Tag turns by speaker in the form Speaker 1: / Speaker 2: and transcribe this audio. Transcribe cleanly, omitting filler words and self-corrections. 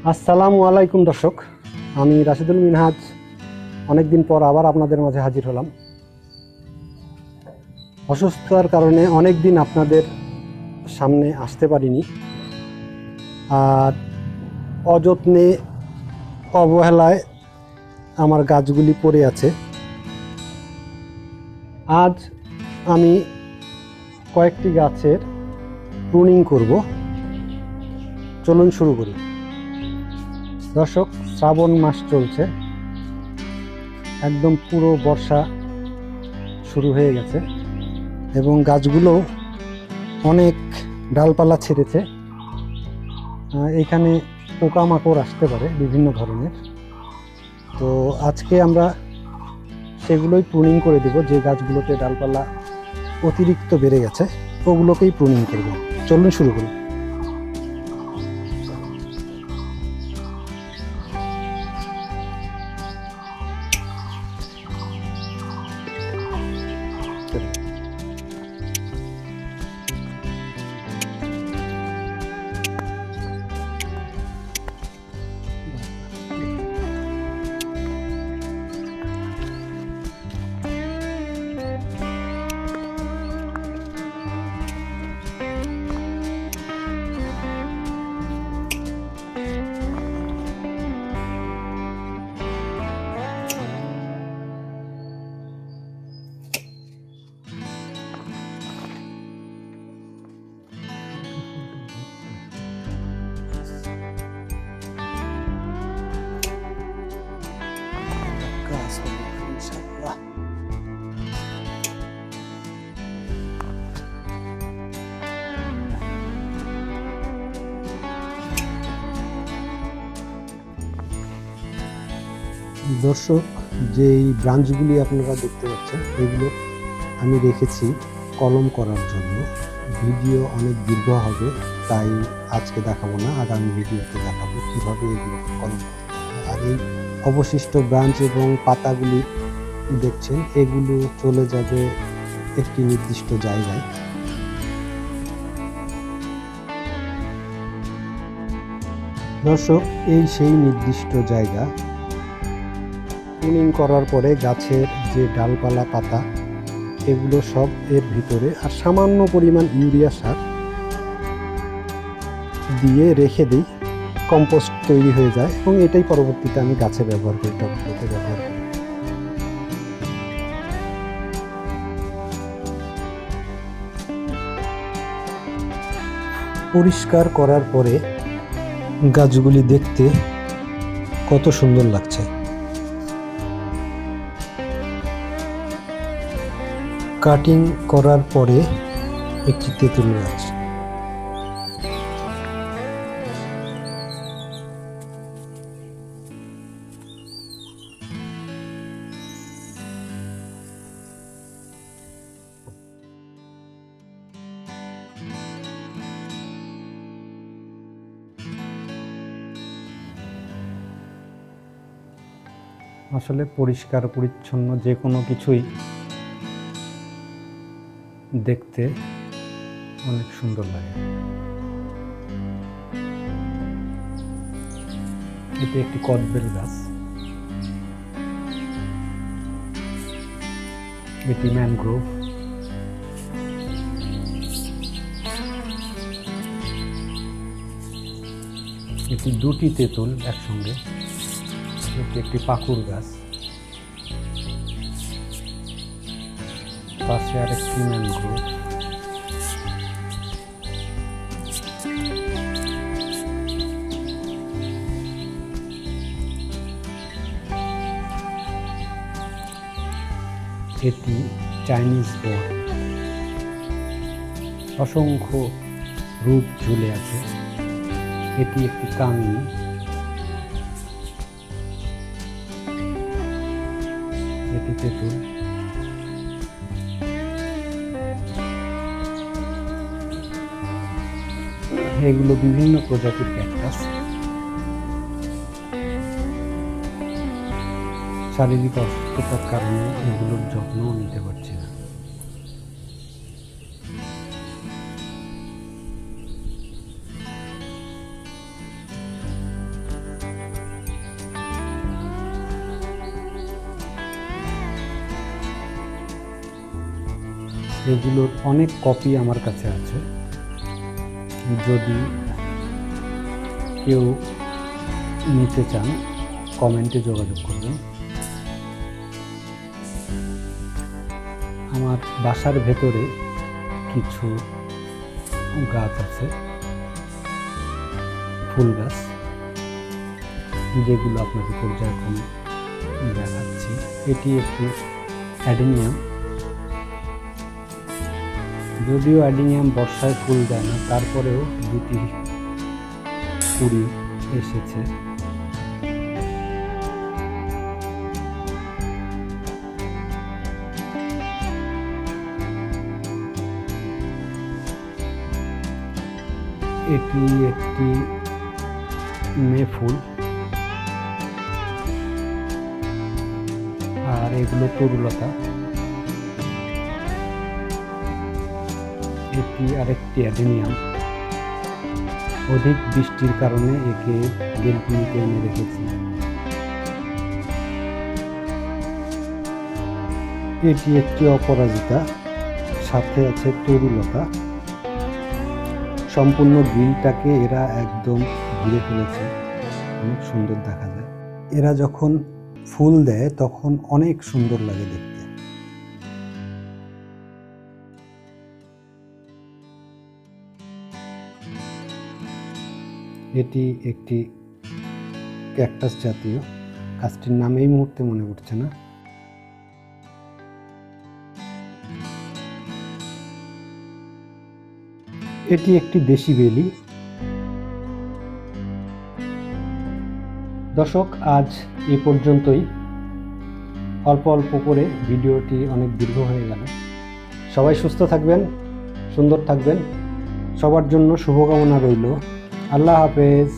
Speaker 1: আসসালামু আলাইকুম দর্শক, আমি রাশিদুল মিনহাজ অনেকদিন পর আবার আপনাদের মাঝে হাজির হলাম। অসুস্থতার কারণে অনেক দিন আপনাদের সামনে আসতে পারিনি, আর অযত্নে অবহেলায় আমার গাছগুলি পড়ে আছে। আজ আমি কয়েকটি গাছের প্রুনিং করব। চলুন শুরু করি। দর্শক, শ্রাবণ মাস চলছে, একদম পুরো বর্ষা শুরু হয়ে গেছে এবং গাছগুলো অনেক ডালপালা ছেড়েছে। এখানে পোকামাকড় আসতে পারে বিভিন্ন ধরনের, তো আজকে আমরা সেগুলোই প্রুনিং করে দেব। যে গাছগুলোতে ডালপালা অতিরিক্ত বেড়ে গেছে ওগুলোকেই প্রুনিং করব। চলুন শুরু করি। ইনশাআল্লাহ। দর্শক, যেই ব্রাঞ্চগুলি আপনারা দেখতে পাচ্ছেন এগুলো আমি রেখেছি কলম করার জন্য। ভিডিও অনেক দীর্ঘ হবে, তাই আজকে দেখাবো না, আগামী ভিডিওতে দেখাবো কীভাবে এগুলো কলম করতে হবে। আর এই অবশিষ্ট ব্রাঞ্চ এবং পাতাগুলি দেখছেন, এগুলো চলে যাবে একটি নির্দিষ্ট জায়গায়। দর্শক, এই সেই নির্দিষ্ট জায়গা। প্রুনিং করার পরে গাছের যে ডালপালা পাতা এগুলো সব এর ভিতরে, আর সামান্য পরিমাণ ইউরিয়া সার দিয়ে রেখে দিই, কম্পোস্ট তৈরি হয়ে যায় এবং এটাই পরবর্তীতে আমি গাছে ব্যবহার করি, টবগুলোতে ব্যবহার করি। পরিষ্কার করার পরে গাছগুলি দেখতে কত সুন্দর লাগছে। কাটিং করার পরে একটি তেঁতুল গাছ। আসলে পরিষ্কার পরিচ্ছন্ন যে কোনো কিছুই দেখতে অনেক সুন্দর লাগে। এটি একটি কদবেল গাছ, এটি ম্যানগ্রোভ, এটি দুটি তেঁতুল একসঙ্গে, এটি একটি পাকুড় গাছ, পাশে আরেকটি ম্যানগ্রোভ, এটি চাইনিজ বট, অসংখ্য রূপ ঝুলে আছে। এটি একটি কামিনী, এটি তেঁতুল, এগুলো বিভিন্ন প্রজাতির ক্যাকটাস। শারীরিক অসুস্থতার কারণে এগুলোর যত্নও নিতে পারছি না। এগুলোর অনেক কপি আমার কাছে আছে, যদি কেউ নিতে চান কমেন্টে যোগাযোগ করবেন। আমার বাসার ভেতরে কিছু গাছ আছে, ফুল গাছ, যেগুলো আপনাকে পর্যায়ক্রমে দেখাচ্ছি। এটি একটি অ্যাডেনিয়াম। যদিও অ্যাডেনিয়াম বর্ষায় ফুল দেয় না, তারপরেও দুটি কুড়ি এসেছে। এটি একটি মে ফুল, আর এগুলো তরুলতা। এটি আরেকটি অ্যাডেনিয়াম। অধিক বৃষ্টির কারণে একে বেলকুনিতে এনে রেখেছি। এটি একটি অপরাজিতা, সাথে আছে তরুলতা। সম্পূর্ণ গ্রিলটাকে এরা একদম ঘিরে ফেলেছে, অনেক সুন্দর দেখা যায়। এরা যখন ফুল দেয় তখন অনেক সুন্দর লাগে দেখতে। এটি একটি ক্যাকটাস জাতীয়, গাছটির নাম এই মুহূর্তে মনে পড়ছে না। এটি একটি দেশি বেলি। দর্শক, আজ এই পর্যন্তই। অল্প অল্প করে ভিডিওটি অনেক দীর্ঘ হয়ে গেল। সবাই সুস্থ থাকবেন, সুন্দর থাকবেন, সবার জন্য শুভকামনা রইল। আল্লাহ হাফেজ।